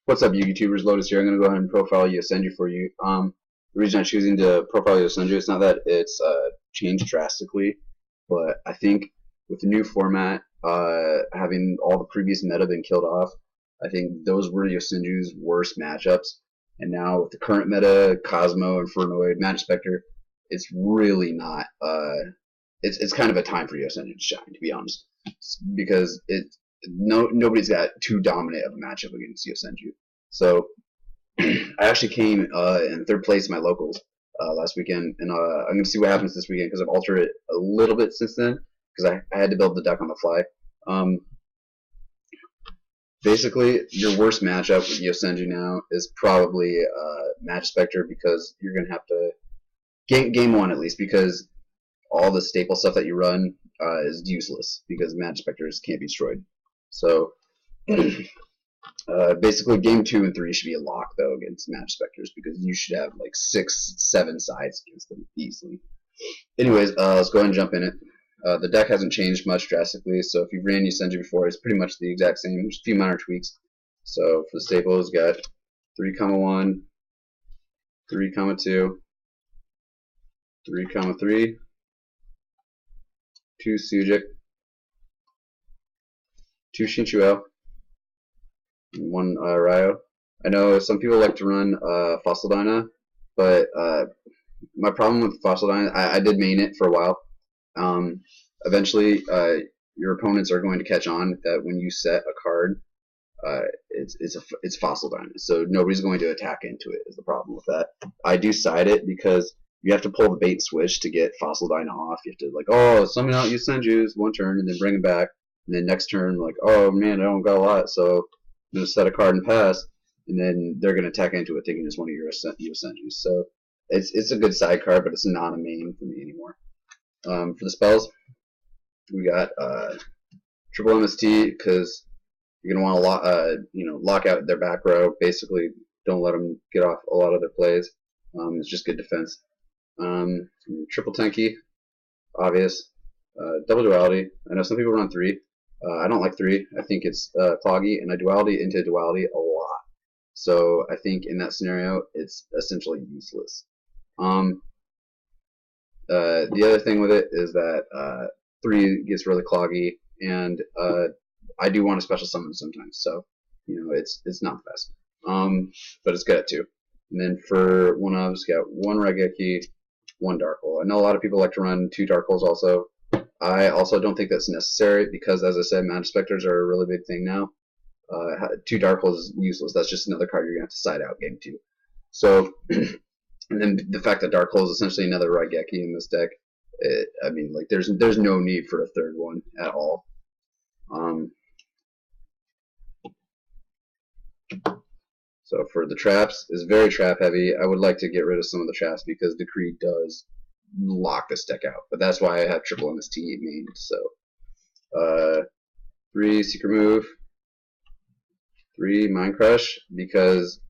What's up, you YouTubers? Lotus here. I'm going to go ahead and profile Yosenju for you. The reason I'm choosing to profile Yosenju is not that it's changed drastically, but I think with the new format, having all the previous meta been killed off, I think those were Yosenju's worst matchups. And now with the current meta, Cosmo, Infernoid, Magic Spectre, it's really not. It's kind of a time for Yosenju to shine, to be honest, because nobody's got too dominant of a matchup against Yosenju. So I actually came in third place in my locals last weekend, and I'm going to see what happens this weekend because I've altered it a little bit since then because I had to build the deck on the fly. Basically, your worst matchup with Yosenju now is probably Magic Spectre because you're going to have to game one at least because all the staple stuff that you run is useless because Magic Spectres can't be destroyed. So basically, game 2 and 3 should be a lock though against Magic Spectres because you should have like 6, 7 sides against them easily. Anyways, let's go ahead and jump in it. The deck hasn't changed much drastically, so if you've ran Yosenju before, it's pretty much the exact same. There's a few minor tweaks. So for the staples, got 3,1, 3,2, 3,3, 2 Sujik, 2 Shinchuel, and 1 Ryo. I know some people like to run Fossil Dyna, but my problem with Fossil Dyna, I did main it for a while. Eventually, your opponents are going to catch on that when you set a card, it's Fossil Dyna, so nobody's going to attack into it. Is the problem with that? I do side it because you have to pull the bait and switch to get Fossil Dyna off. You have to like, summon out Yosenju's one turn and then bring it back, and then next turn like, oh man, I don't got a lot, so I'm gonna set a card and pass, and then they're gonna attack into it thinking it's one of your Yosenju's. So it's a good side card, but it's not a main for me anymore. For the spells, we got triple MST because you're gonna want to lock out their back row. Basically, don't let them get off a lot of their plays. It's just good defense. Triple Tenki, obvious. Double duality. I know some people run 3. I don't like 3. I think it's cloggy, and I duality into duality a lot. So I think in that scenario, it's essentially useless. The other thing with it is that 3 gets really cloggy, and I do want to special summon sometimes, so it's not the best. But it's good at 2. And then for one ofs, got 1 Raigeki, 1 Dark Hole. I know a lot of people like to run 2 Dark Holes also. I also don't think that's necessary because, as I said, Magic Spectres are a really big thing now. 2 Dark Holes is useless. That's just another card you're gonna have to side out game 2. So. And then the fact that Dark Hole is essentially another Raigeki in this deck, I mean, like there's no need for a third one at all. So for the traps, is very trap heavy. I would like to get rid of some of the traps because Decree does lock this deck out, but that's why I have triple MST main. So 3 Secret Move, 3 Mind Crush because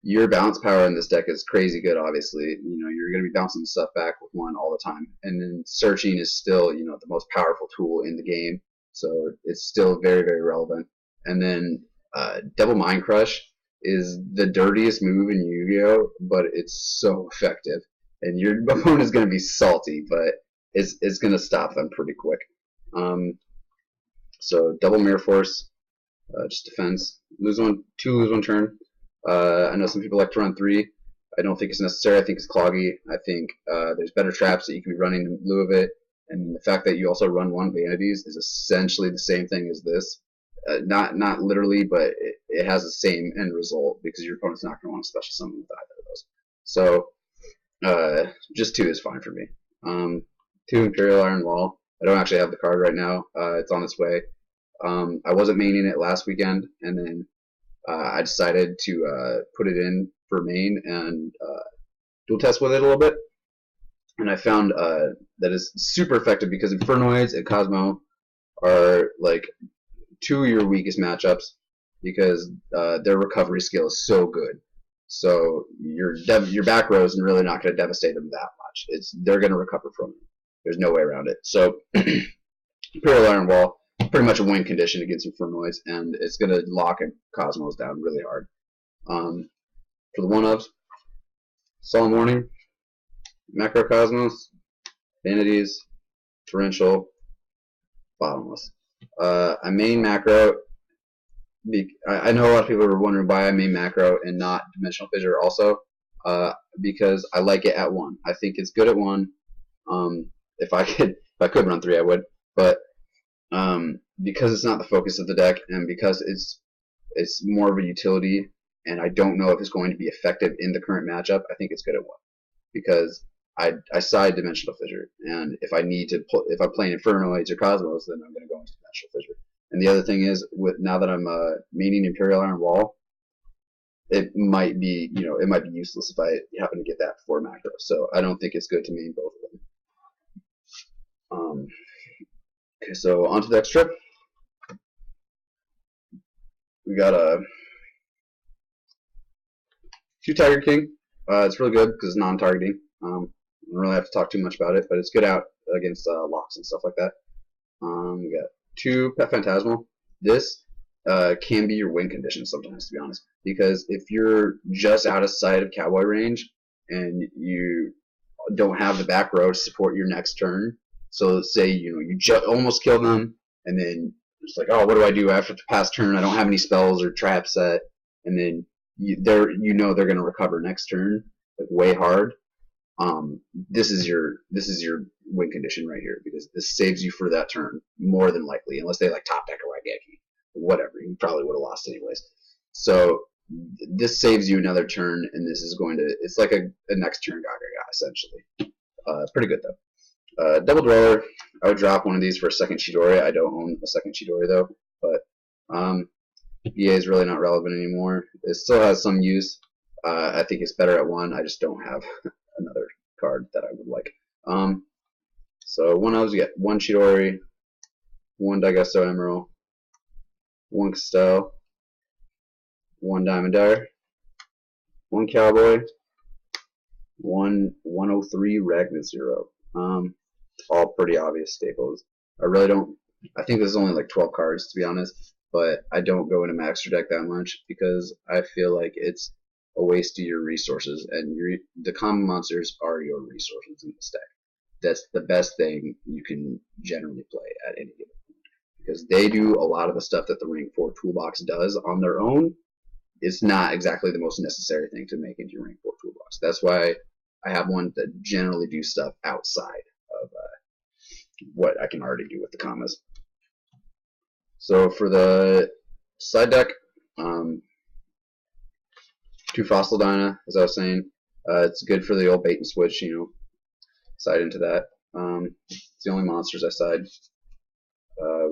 your bounce power in this deck is crazy good, obviously. You're going to be bouncing stuff back with 1 all the time. And then searching is still, the most powerful tool in the game. So it's still very, very relevant. And then Double Mind Crush is the dirtiest move in Yu-Gi-Oh! But it's so effective. And your opponent is going to be salty, but it's going to stop them pretty quick. So Double Mirror Force, just defense. Lose 1 turn. I know some people like to run 3. I don't think it's necessary. I think it's cloggy. I think there's better traps that you can be running in lieu of it. And the fact that you also run 1 Vanities is essentially the same thing as this. Not literally, but it has the same end result because your opponent's not going to want to special summon with either of those. So just 2 is fine for me. 2 Imperial Iron Wall. I don't actually have the card right now. It's on its way. I wasn't maining it last weekend, and then I decided to put it in for main and dual test with it a little bit. And I found that it's super effective because Infernoids and Cosmo are like 2 of your weakest matchups because their recovery skill is so good. So your back row is really not going to devastate them that much. They're going to recover from it. There's no way around it. So Imperial Iron Wall. pretty much a win condition against Infernoids, and it's going to lock a Cosmos down really hard. For the one-ups, Solemn Warning, Macrocosmos, Vanities, Torrential, Bottomless. I main macro. I know a lot of people are wondering why I main macro and not Dimensional Fissure also, because I like it at 1. I think it's good at 1. If I could run 3, I would, but because it's not the focus of the deck, and because it's more of a utility, and I don't know if it's going to be effective in the current matchup, I think it's good at 1. Because I side Dimensional Fissure, and if I need to if I'm playing Infernoids or Cosmos, then I'm going to go into Dimensional Fissure. And the other thing is, now that I'm maining Imperial Iron Wall, it might be useless if I happen to get that before macro. So I don't think it's good to main both of them. Okay, so onto the next trip. We got a 2 Tiger King. It's really good because it's non-targeting. I don't really have to talk too much about it, but it's good out against locks and stuff like that. We got 2 Pet Phantasmal. This can be your win condition sometimes, to be honest, because if you're just out of sight of Cowboy range and you don't have the back row to support your next turn, so let's say you almost kill them, and then it's like, oh, what do I do after the past turn? I don't have any spells or traps set, and then they're going to recover next turn like way hard. This is your win condition right here, because this saves you for that turn more than likely, unless they like top deck or Raigeki, whatever. You probably would have lost anyways. So this saves you another turn, and this is it's like a next turn Gaga essentially. Pretty good though. Double Dweller, I would drop one of these for a second Chidori. I don't own a second Chidori though, but EA is really not relevant anymore. It still has some use. I think it's better at 1. I just don't have another card that I would like. So one of those, you get 1 Chidori, 1 Daigusto Emerald, 1 Castell, 1 Diamond Dyer, 1 Cowboy, 1 103 Ragnar Zero. All pretty obvious staples. I think there's only like 12 cards, to be honest, but I don't go into Maxter deck that much because I feel like it's a waste of your resources, and the common monsters are your resources in this deck. That's the best thing you can generally play at any given point, because they do a lot of the stuff that the Rank 4 toolbox does on their own. It's not exactly the most necessary thing to make into your Rank 4 toolbox. That's why I have ones that generally do stuff outside of what I can already do with the commas. So for the side deck, 2 Fossil Dyna, as I was saying. It's good for the old bait and switch, side into that. It's the only monsters I side.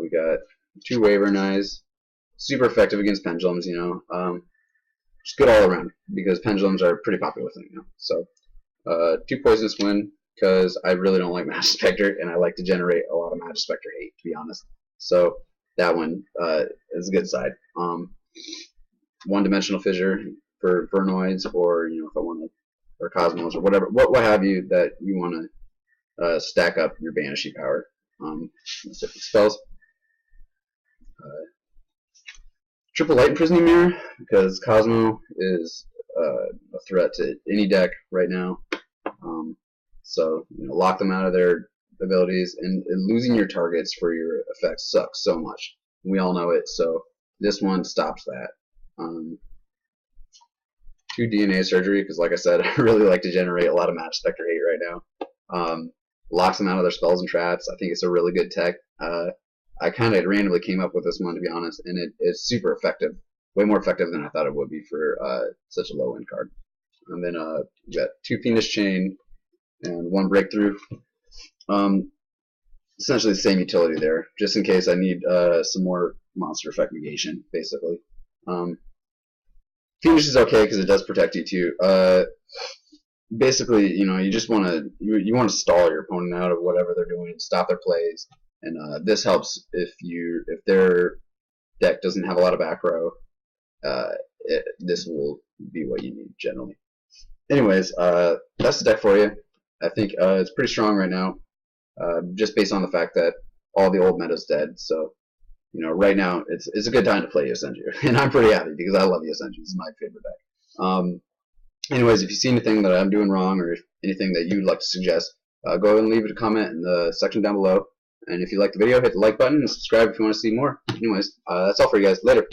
We got 2 Wyvern Eyes, super effective against pendulums, just good all around, because pendulums are a pretty popular thing now. So 2 Poisonous Wind, because I really don't like Magispector, and I like to generate a lot of Magispector hate, to be honest. So that one is a good side. 1 Dimensional Fissure for Infernoids, or if I want to, or Cosmos, or whatever, what have you that you want to stack up your Banishing power. Specific spells. Triple Light Imprisoning Mirror, because Cosmo is a threat to any deck right now. So lock them out of their abilities, and losing your targets for your effects sucks so much. We all know it, so this one stops that. 2 DNA Surgery, because like I said, I really like to generate a lot of Magispector hate right now. Locks them out of their spells and traps. I think it's a really good tech. I kind of randomly came up with this one, to be honest, and it's super effective. Way more effective than I thought it would be for such a low end card. And then we got 2 Fiendish Chain and 1 Breakthrough. Essentially the same utility there, just in case I need some more monster effect negation, basically. Fiendish is okay because it does protect you too. Basically, you just want to stall your opponent out of whatever they're doing, stop their plays, and this helps if their deck doesn't have a lot of back row. This will be what you need generally. Anyways, that's the deck for you. I think it's pretty strong right now, just based on the fact that all the old meta's dead. So you know, right now it's a good time to play Yosenju, and I'm pretty happy because I love Yosenju. This is my favorite deck. Anyways, if you see anything that I'm doing wrong or anything that you'd like to suggest, go ahead and leave it a comment in the section down below. And if you like the video, hit the like button and subscribe if you want to see more. Anyways, that's all for you guys. Later.